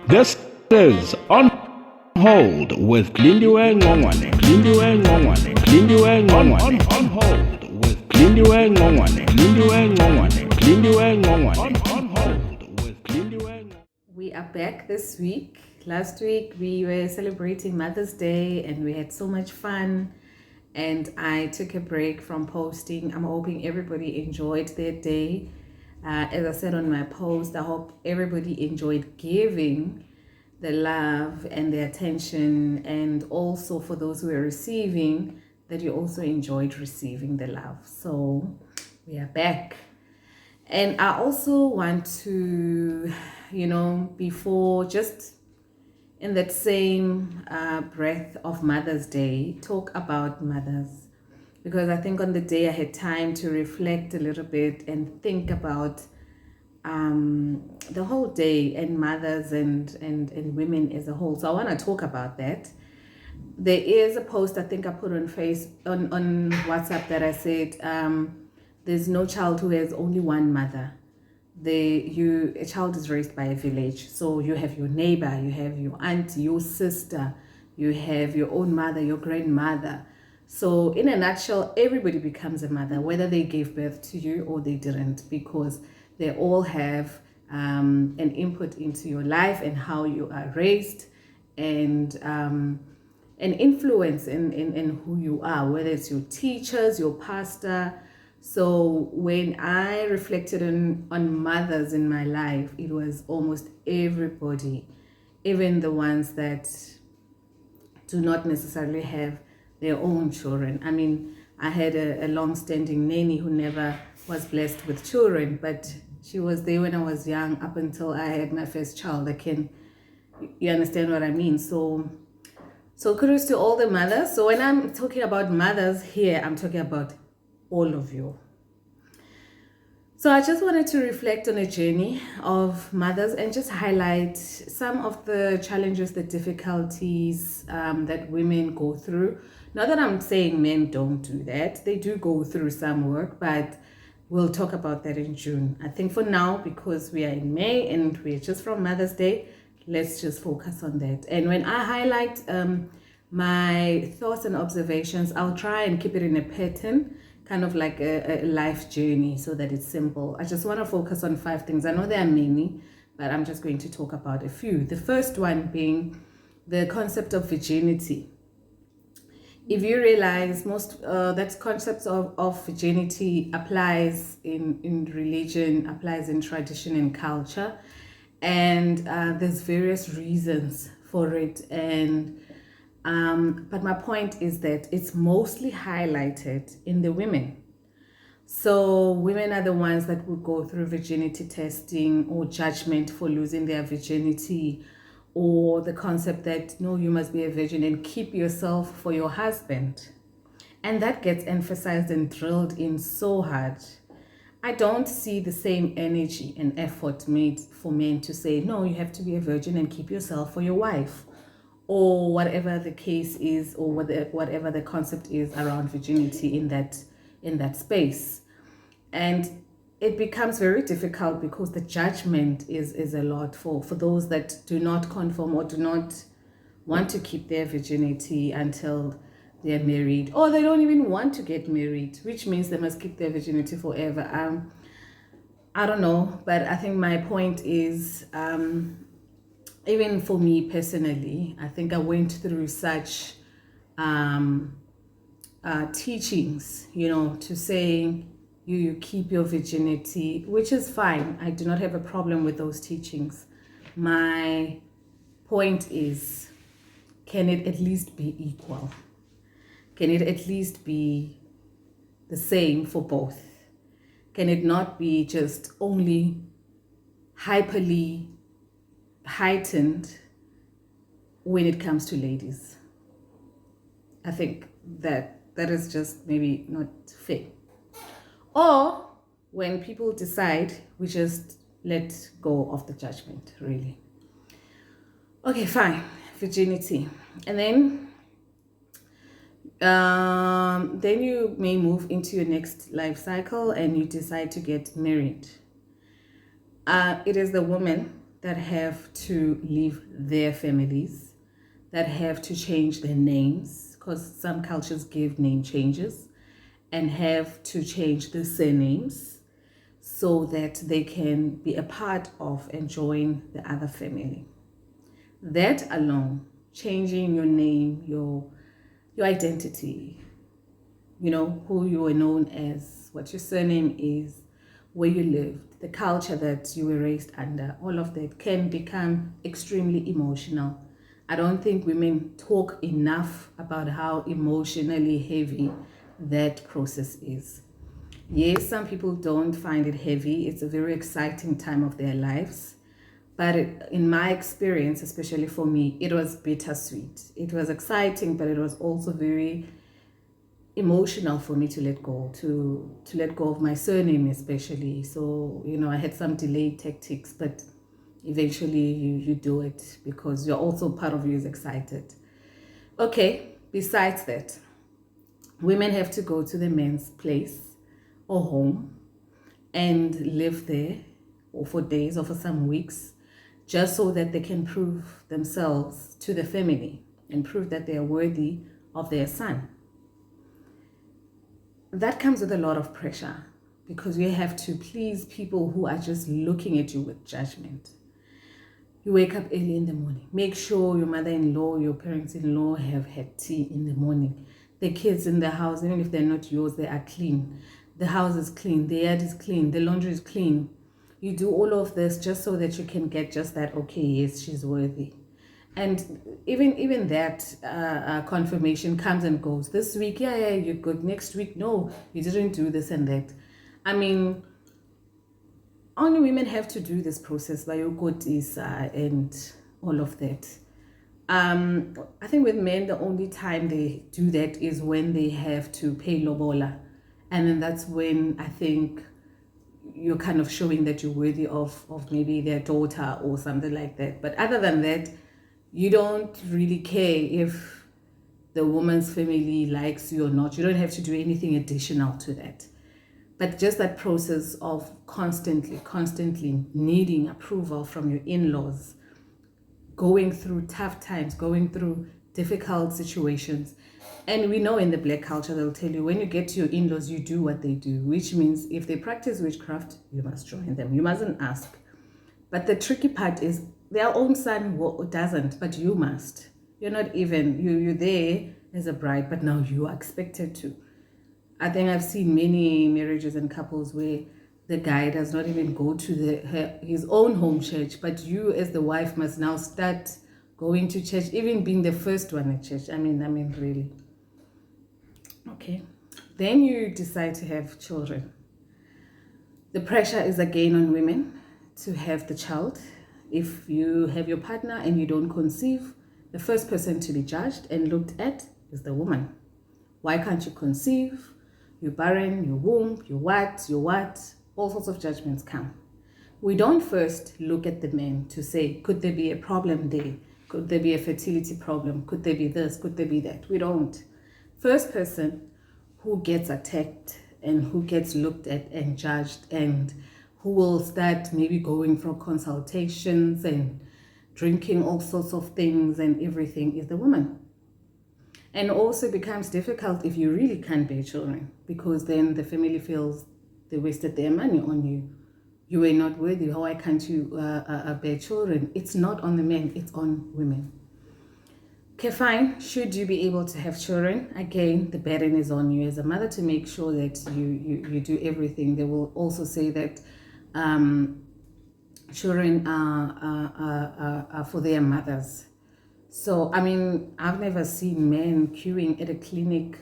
This is On Hold with Lindiwe Ngongwane. Lindiwe Ngongwane. Lindiwe Ngongwane. On Hold with Lindiwe Ngongwane. Lindiwe Ngongwane. Lindiwe Ngongwane. On Hold with Lindiwe Ngongwane. We are back this week. Last week we were celebrating Mother's Day and we had so much fun. And I took a break from posting. I'm hoping everybody enjoyed their day. As I said on my post, I hope everybody enjoyed giving the love and the attention, and also for those who are receiving, that you also enjoyed receiving the love. So we are back. And I also want to, before just in that same breath of Mother's Day, talk about mothers. Because I think on the day I had time to reflect a little bit and think about the whole day and mothers and women as a whole. So I want to talk about that. There is a post I think I put on on WhatsApp that I said, there's no child who has only one mother. A child is raised by a village. So you have your neighbor, you have your auntie, your sister, you have your own mother, your grandmother. So in a nutshell, everybody becomes a mother, whether they gave birth to you or they didn't, because they all have an input into your life and how you are raised, and an influence in who you are, whether it's your teachers, your pastor. So when I reflected on mothers in my life, it was almost everybody, even the ones that do not necessarily have their own children. I mean, I had a long-standing nanny who never was blessed with children, but she was there when I was young up until I had my first child. You understand what I mean? So kudos to all the mothers. So when I'm talking about mothers here, I'm talking about all of you. So I just wanted to reflect on a journey of mothers and just highlight some of the challenges, the difficulties that women go through. Not that I'm saying men don't do that. They do go through some work, but we'll talk about that in June. I think for now, because we are in May and we're just from Mother's Day, let's just focus on that. And when I highlight my thoughts and observations, I'll try and keep it in a pattern, kind of like a life journey, so that it's simple. I just want to focus on 5 things. I know there are many, but I'm just going to talk about a few. The first one being the concept of virginity. If you realize that concept of virginity applies in religion, applies in tradition and culture, and there's various reasons for it. And but my point is that it's mostly highlighted in the women. So women are the ones that will go through virginity testing or judgment for losing their virginity, or the concept that, no, you must be a virgin and keep yourself for your husband. And that gets emphasized and drilled in so hard. I don't see the same energy and effort made for men to say, no, you have to be a virgin and keep yourself for your wife, or whatever the case is, or whatever the concept is around virginity in that space. And it becomes very difficult because the judgment is a lot for those that do not conform or do not want to keep their virginity until they're married, or they don't even want to get married, which means they must keep their virginity forever. I don't know, but I think my point is, even for me personally, I think I went through such teachings, to say you keep your virginity, which is fine. I do not have a problem with those teachings. My point is, can it at least be equal? Can it at least be the same for both? Can it not be just only hyperly heightened when it comes to ladies? I think that is just maybe not fair. Or when people decide, we just let go of the judgment, really. Okay, fine, virginity. And then you may move into your next life cycle and you decide to get married. It is the woman that have to leave their families, that have to change their names, because some cultures give name changes, and have to change the surnames so that they can be a part of and join the other family. That alone, changing your name, your identity, who you were known as, what your surname is, where you lived, the culture that you were raised under, all of that can become extremely emotional. I don't think women talk enough about how emotionally heavy that process is. Yes, some people don't find it heavy. It's a very exciting time of their lives. But in my experience, especially for me, it was bittersweet. It was exciting, but it was also very emotional for me to let go, to let go of my surname especially. So, I had some delayed tactics, but eventually you do it because you're also, part of you is excited. Okay, besides that, women have to go to the men's place or home and live there, or for days or for some weeks, just so that they can prove themselves to the family and prove that they are worthy of their son. That comes with a lot of pressure because you have to please people who are just looking at you with judgment. You wake up early in the morning. Make sure your mother-in-law, your parents-in-law have had tea in the morning. The kids in the house, even if they're not yours, they are clean. The house is clean. The yard is clean. The laundry is clean. You do all of this just so that you can get just that, okay, yes, she's worthy. And even that confirmation comes and goes. This week, yeah, you're good. Next week, no, you didn't do this and that. I mean, only women have to do this process, Isa, and all of that. I think with men, the only time they do that is when they have to pay lobola. And then that's when I think you're kind of showing that you're worthy of maybe their daughter or something like that. But other than that, you don't really care if the woman's family likes you or not. You don't have to do anything additional to that. But just that process of constantly needing approval from your in-laws, going through tough times, going through difficult situations. And we know in the Black culture, they'll tell you when you get to your in-laws, you do what they do, which means if they practice witchcraft, you must join them. You mustn't ask. But the tricky part is their own son doesn't, but you must. You're not even, you're there as a bride, but now you are expected to. I think I've seen many marriages and couples where the guy does not even go to his own home church, but you as the wife must now start going to church, even being the first one at church. I mean, really. Okay. Then you decide to have children. The pressure is again on women to have the child. If you have your partner and you don't conceive, the first person to be judged and looked at is the woman. Why can't you conceive? You're barren, your womb, your what, all sorts of judgments come. We don't first look at the men to say, could there be a problem there? Could there be a fertility problem? Could there be this? Could there be that? We don't. First person who gets attacked and who gets looked at and judged and who will start maybe going for consultations and drinking all sorts of things and everything is the woman. And also becomes difficult if you really can't bear children, because then the family feels they wasted their money on you. You were not worthy. Why can't you bear children? It's not on the men, it's on women. Okay, fine. Should you be able to have children? Again, the burden is on you as a mother to make sure that you do everything. They will also say that children are for their mothers. So, I mean, I've never seen men queuing at a clinic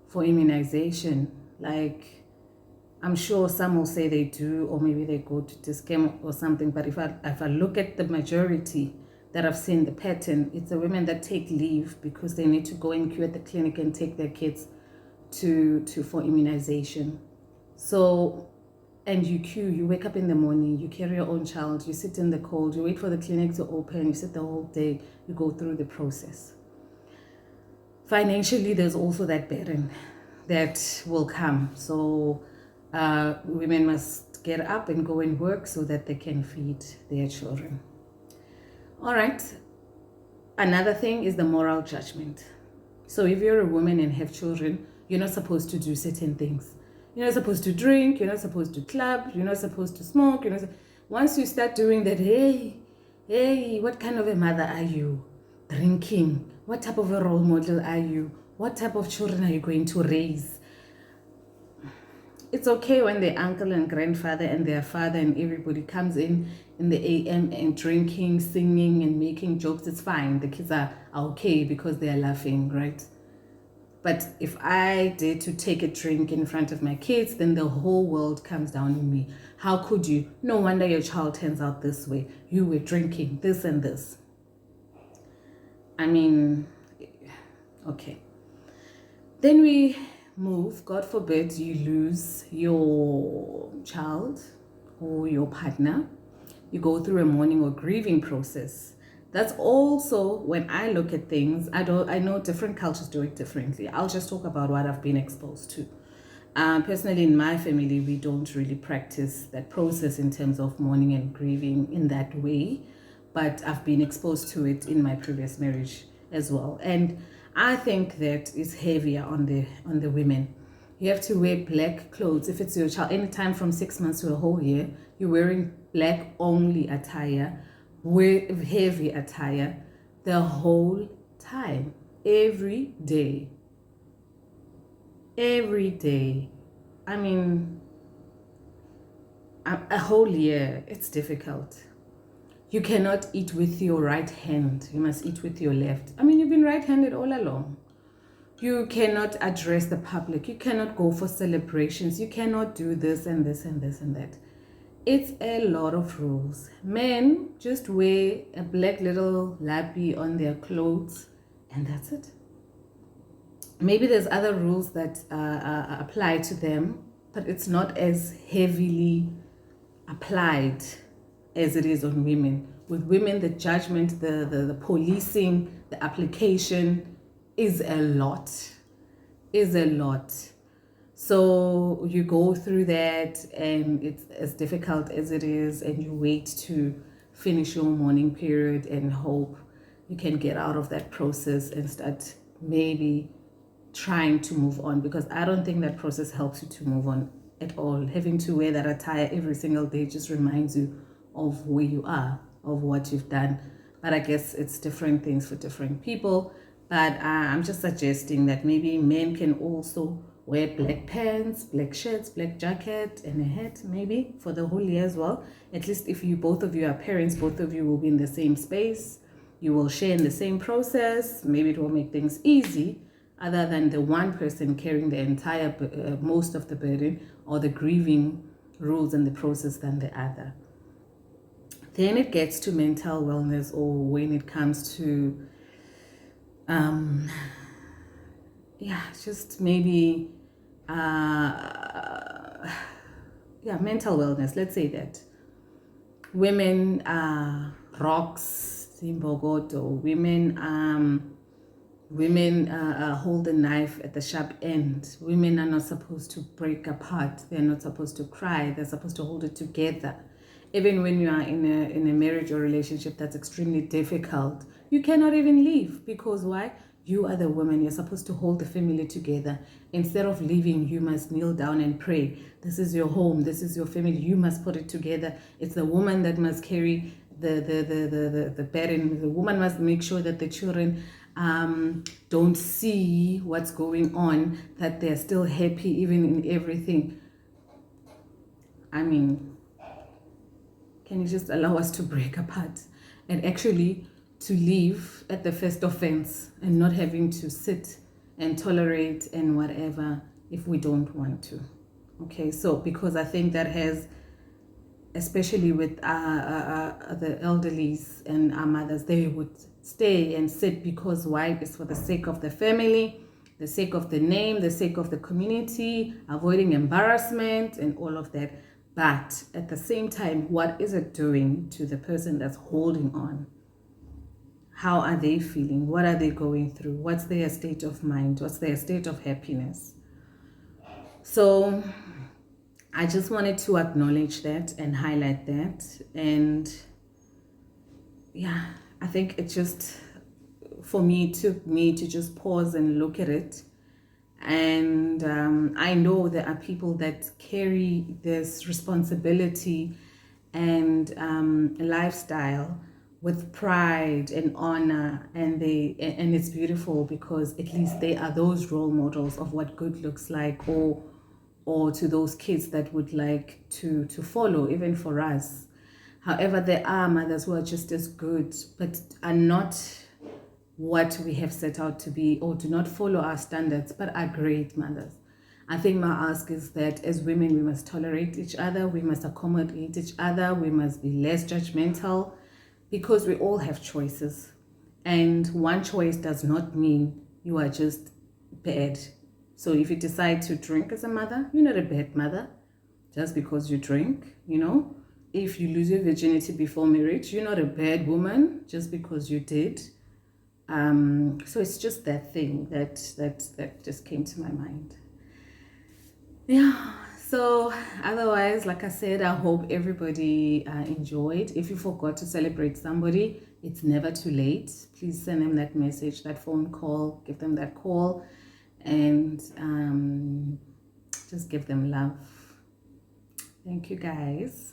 for immunization. Like, I'm sure some will say they do, or maybe they go to Discam or something. But if I look at the majority that I've seen, the pattern, it's the women that take leave because they need to go and queue at the clinic and take their kids for immunization. So, and you queue, you wake up in the morning, you carry your own child, you sit in the cold, you wait for the clinic to open, you sit the whole day, you go through the process. Financially, there's also that burden that will come. So women must get up and go and work so that they can feed their children. All right. Another thing is the moral judgment. So if you're a woman and have children, you're not supposed to do certain things. You're not supposed to drink, you're not supposed to club, you're not supposed to smoke. Once you start doing that, hey, what kind of a mother are you? Drinking. What type of a role model are you? What type of children are you going to raise? It's okay when their uncle and grandfather and their father and everybody comes in the AM and drinking, singing, and making jokes. It's fine. The kids are okay because they are laughing, right? But if I dare to take a drink in front of my kids, then the whole world comes down on me. How could you? No wonder your child turns out this way. You were drinking this and this. I mean, okay. Then we move. God forbid you lose your child or your partner. You go through a mourning or grieving process. That's also when I look at things. I know different cultures do it differently. I'll just talk about what I've been exposed to. Personally, in my family, we don't really practice that process in terms of mourning and grieving in that way, but I've been exposed to it in my previous marriage as well. And I think that it's heavier on the women. You have to wear black clothes. If it's your child, anytime from 6 months to a whole year, you're wearing black only attire, wear heavy attire the whole time, every day. Every day. I mean, a whole year, it's difficult. You cannot eat with your right hand. You must eat with your left. I mean, you've been right-handed all along. You cannot address the public. You cannot go for celebrations. You cannot do this and this and this and that. It's a lot of rules. Men just wear a black little lappy on their clothes and that's it. Maybe there's other rules that apply to them, but it's not as heavily applied as it is on women. With women, the judgment, the policing, the application is a lot. So you go through that and it's as difficult as it is, and you wait to finish your mourning period and hope you can get out of that process and start maybe trying to move on, because I don't think that process helps you to move on at all. Having to wear that attire every single day just reminds you of where you are, of what you've done. But I guess it's different things for different people. But I'm just suggesting that maybe men can also wear black pants, black shirts, black jacket, and a hat maybe for the whole year as well. At least if both of you are parents, both of you will be in the same space. You will share in the same process. Maybe it will make things easy, other than the one person carrying the entire, most of the burden or the grieving rules and the process than the other. Then it gets to mental wellness, or when it comes to, just maybe, mental wellness, let's say that. Women are rocks, Zimbogoto. Women hold a knife at the sharp end. Women are not supposed to break apart. They're not supposed to cry. They're supposed to hold it together. Even when you are in a marriage or relationship that's extremely difficult, you cannot even leave, because why? You are the woman. You're supposed to hold the family together. Instead of leaving, you must kneel down and pray. This is your home. This is your family. You must put it together. It's the woman that must carry the burden. The woman must make sure that the children don't see what's going on, that they're still happy even in everything. I mean, can you just allow us to break apart and actually to leave at the first offense, and not having to sit and tolerate and whatever if we don't want to? Okay, so because I think that has, especially with the elderlies and our mothers, they would stay and sit because why? It's for the sake of the family, the sake of the name, the sake of the community, avoiding embarrassment and all of that. But at the same time, what is it doing to the person that's holding on? How are they feeling? What are they going through? What's their state of mind? What's their state of happiness? So I just wanted to acknowledge that and highlight that. And I think it just, for me, took me to just pause and look at it. And I know there are people that carry this responsibility and lifestyle with pride and honor, and it's beautiful because at least they are those role models of what good looks like, or to those kids that would like to follow, even for us. However, there are mothers who are just as good but are not what we have set out to be, or do not follow our standards but are great mothers. I think my ask is that as women, we must tolerate each other, we must accommodate each other, we must be less judgmental, because we all have choices. And one choice does not mean you are just bad. So if you decide to drink as a mother, you're not a bad mother just because you drink, you know. If you lose your virginity before marriage, you're not a bad woman just because you did. So it's just that thing that just came to my mind. Yeah. So otherwise, like I said, I hope everybody enjoyed. If you forgot to celebrate somebody, it's never too late. Please send them that message, that phone call, give them that call, and just give them love. Thank you, guys.